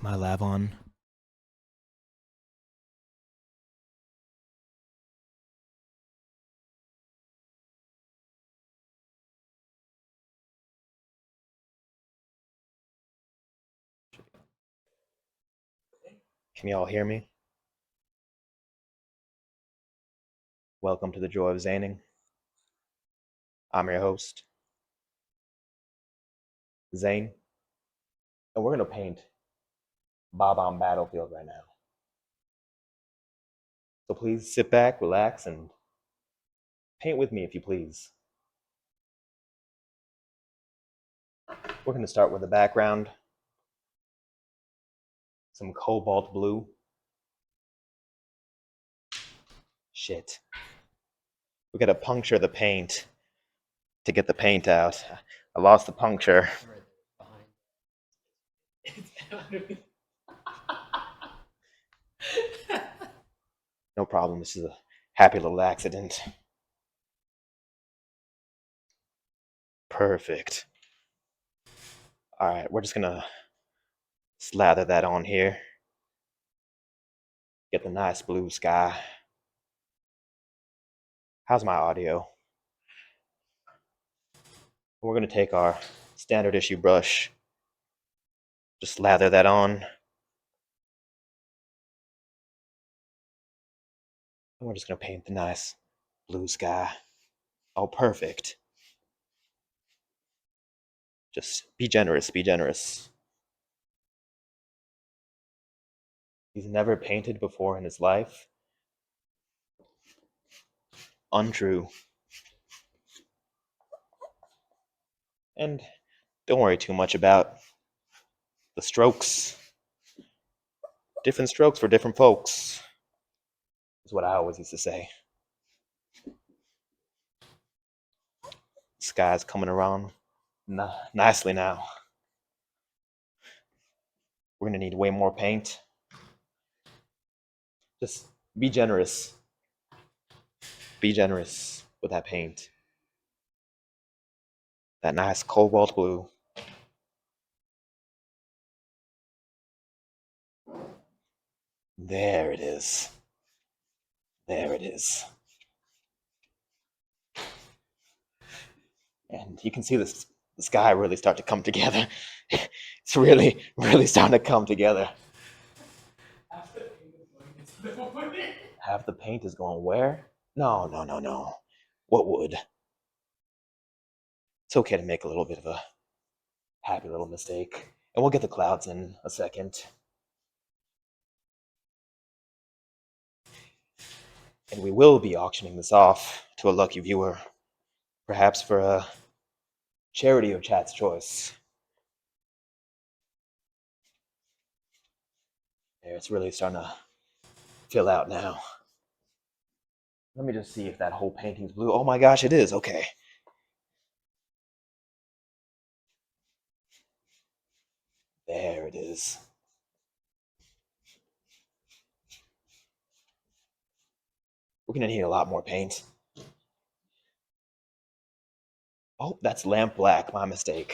my lav on? Can y'all hear me? Welcome to the Joy of Zainting. I'm your host, Zain, and we're gonna paint Bob-omb Battlefield right now. So please sit back, relax, and paint with me if you please. We're gonna start with the background, some cobalt blue. Shit. We gotta puncture the paint to get the paint out. I lost the puncture. No problem, this is a happy little accident. Perfect. Alright, we're just gonna slather that on here. Get the nice blue sky. How's my audio? We're gonna take our standard issue brush, just lather that on. And we're just gonna paint the nice blue sky. Oh, perfect. Just be generous, be generous. He's never painted before in his life. Untrue. And don't worry too much about the strokes. Different strokes for different folks, is what I always used to say. Sky's coming around nicely now. We're gonna need way more paint. Just be generous. Be generous with that paint. That nice cobalt blue. There it is. There it is. And you can see the sky really start to come together. It's really, really starting to come together. Half the paint is going where? No, no, no, no. What would? It's okay to make a little bit of a happy little mistake. And we'll get the clouds in a second. And we will be auctioning this off to a lucky viewer, perhaps for a charity of chat's choice. There, it's really starting to fill out now. Let me just see if that whole painting's blue. Oh my gosh, it is. Okay. There it is. We're gonna need a lot more paint. Oh, that's lamp black, my mistake.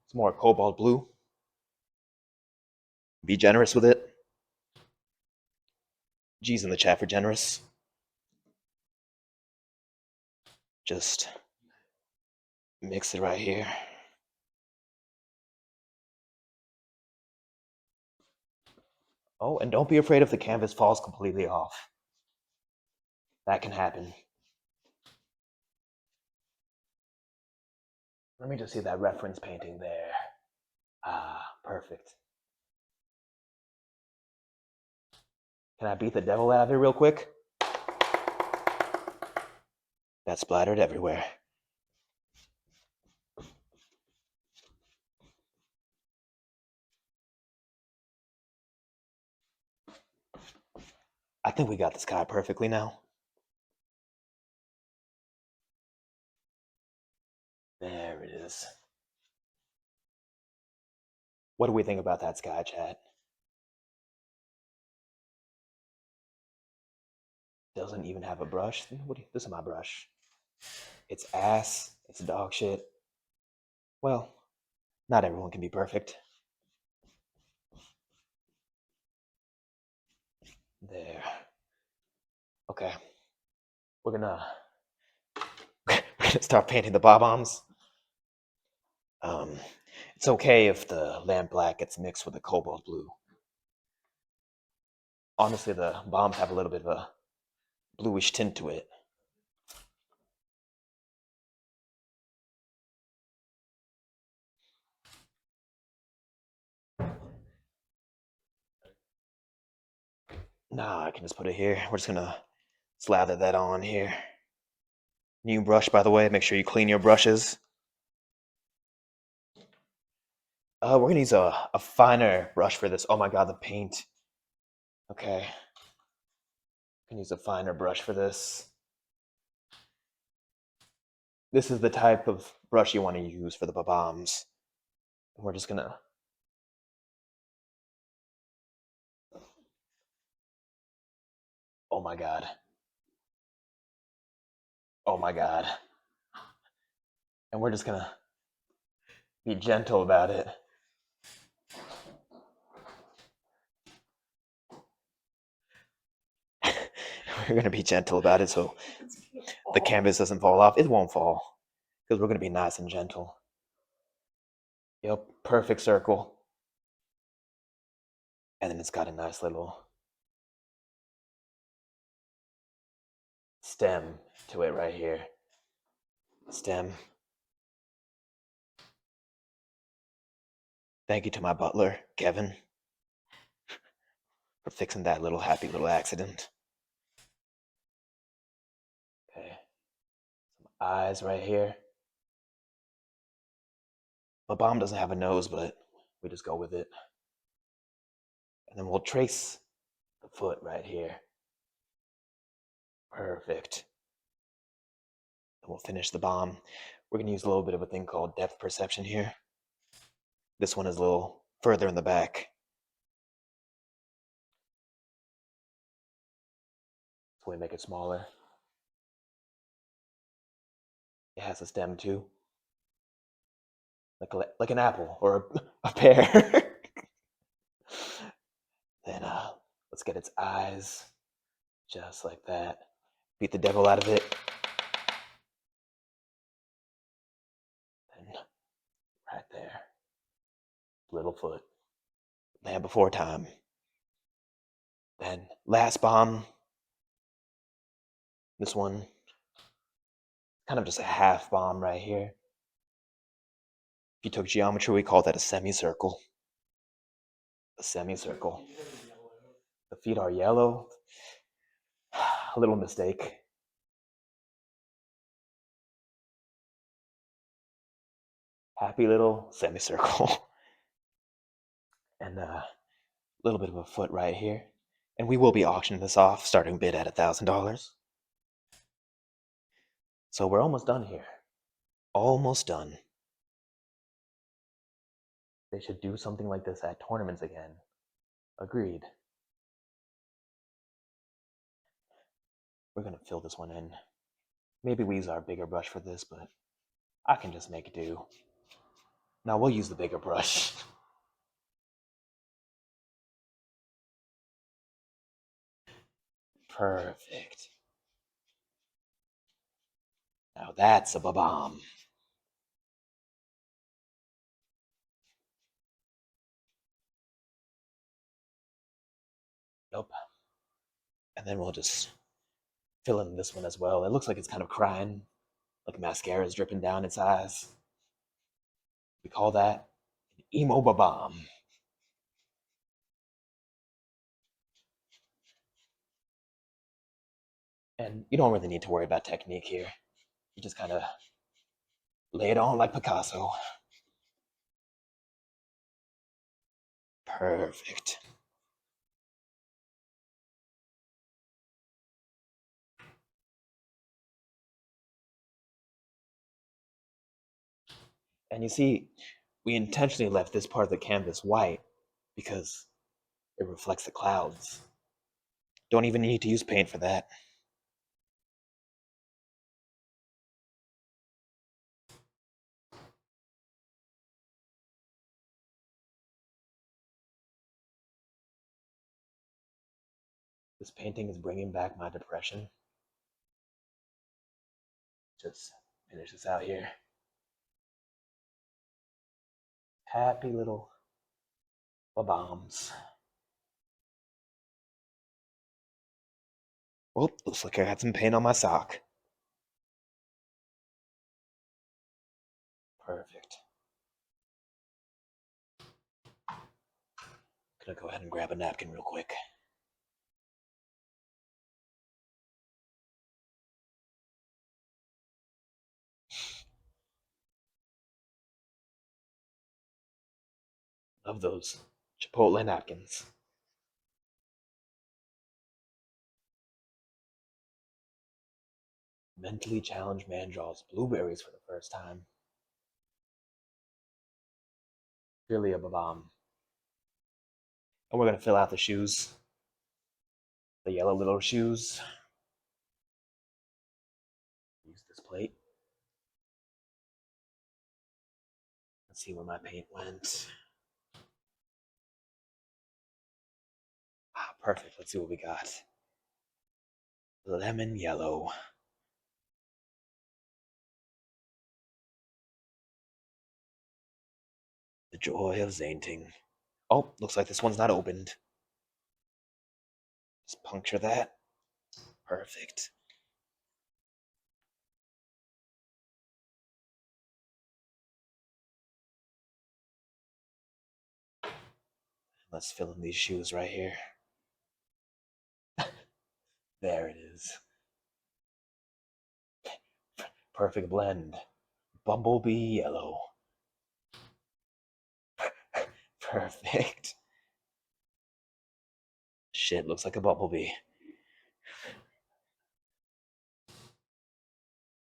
It's more cobalt blue. Be generous with it. G's in the chat for generous. Just mix it right here. Oh, and don't be afraid if the canvas falls completely off. That can happen. Let me just see that reference painting there. Ah, perfect. Can I beat the devil out of here real quick? That splattered everywhere. I think we got the sky perfectly now. There it is. What do we think about that sky, chat? Doesn't even have a brush. This is my brush. It's ass. It's dog shit. Well, not everyone can be perfect. There. Okay. We're gonna we're gonna start painting the bob-ombs. Um, it's okay if the lamp black gets mixed with the cobalt blue. Honestly, the bombs have a little bit of a bluish tint to it. Nah, I can just put it here. We're just gonna slather that on here. New brush, by the way. Make sure you clean your brushes. We're gonna use a finer brush for this. Oh my god, the paint. Okay. I can use a finer brush for this. This is the type of brush you want to use for the bob-ombs. We're just gonna... Oh my god. Oh my god. And we're just gonna be gentle about it. We're gonna be gentle about it so the canvas doesn't fall off. It won't fall because we're gonna be nice and gentle. Yep, perfect circle. And then it's got a nice little stem to it right here. Stem. Thank you to my butler, Kevin, for fixing that little happy little accident. Okay. Some eyes right here. Bob-omb doesn't have a nose, but we just go with it. And then we'll trace the foot right here. Perfect. And we'll finish the bomb. We're gonna use a little bit of a thing called depth perception here. This one is a little further in the back. So we make it smaller. It has a stem too. Like an apple or a pear. Then let's get its eyes. Just like that. Beat the devil out of it. And right there. Little foot. Land before time. Then last bomb. This one. Kind of just a half bomb right here. If you took geometry, we call that a semicircle. A semicircle. The feet are yellow. A little mistake. Happy little semicircle. And a little bit of a foot right here. And we will be auctioning this off, starting bid at $1,000. So we're almost done here. Almost done. They should do something like this at tournaments again. Agreed. We're gonna fill this one in. Maybe we use our bigger brush for this, but I can just make it do. Now we'll use the bigger brush. Perfect. Now that's a bob-omb. Nope. And then we'll just fill in this one as well. It looks like it's kind of crying, like mascara is dripping down its eyes. We call that an emo bob-omb. And you don't really need to worry about technique here. You just kind of lay it on like Picasso. Perfect. And you see, we intentionally left this part of the canvas white because it reflects the clouds. Don't even need to use paint for that. This painting is bringing back my depression. Just finish this out here. Happy little Bob-ombs. Oh, looks like I got some paint on my sock. Perfect. Gonna go ahead and grab a napkin real quick. Love those Chipotle napkins. Mentally challenged man draws blueberries for the first time. Really a Bob-omb. And we're gonna fill out the shoes. The yellow little shoes. Use this plate. Let's see where my paint went. Ah, perfect. Let's see what we got. Lemon yellow. The joy of Zainting. Oh, looks like this one's not opened. Just puncture that. Perfect. Let's fill in these shoes right here. There it is. Perfect blend. Bumblebee yellow. Perfect. Shit, looks like a bumblebee.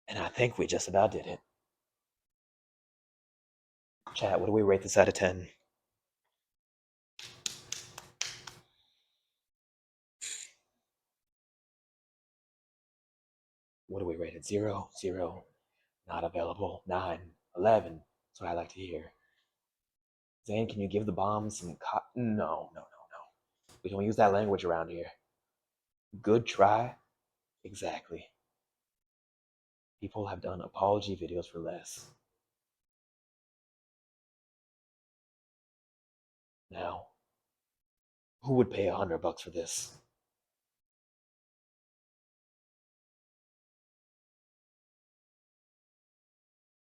And I think we just about did it. Chat, what do we rate this out of 10? What do we rate it? 0, 0, not available, 9, 11. That's what I like to hear. Zain, can you give the bombs some No. We don't use that language around here. Good try? Exactly. People have done apology videos for less. Now, who would pay $100 for this?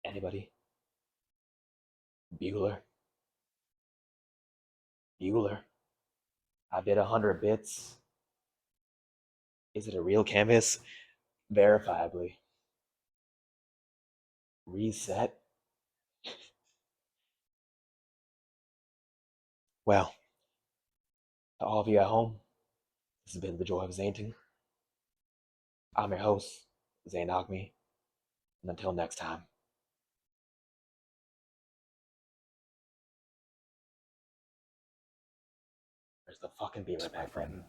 Anybody? Bueller? Bueller? I bid 100 bits. Is it a real canvas? Verifiably. Reset? Well, to all of you at home, this has been The Joy of Zainting. I'm your host, Zain Naghmi, and until next time. There's the fucking be right back button.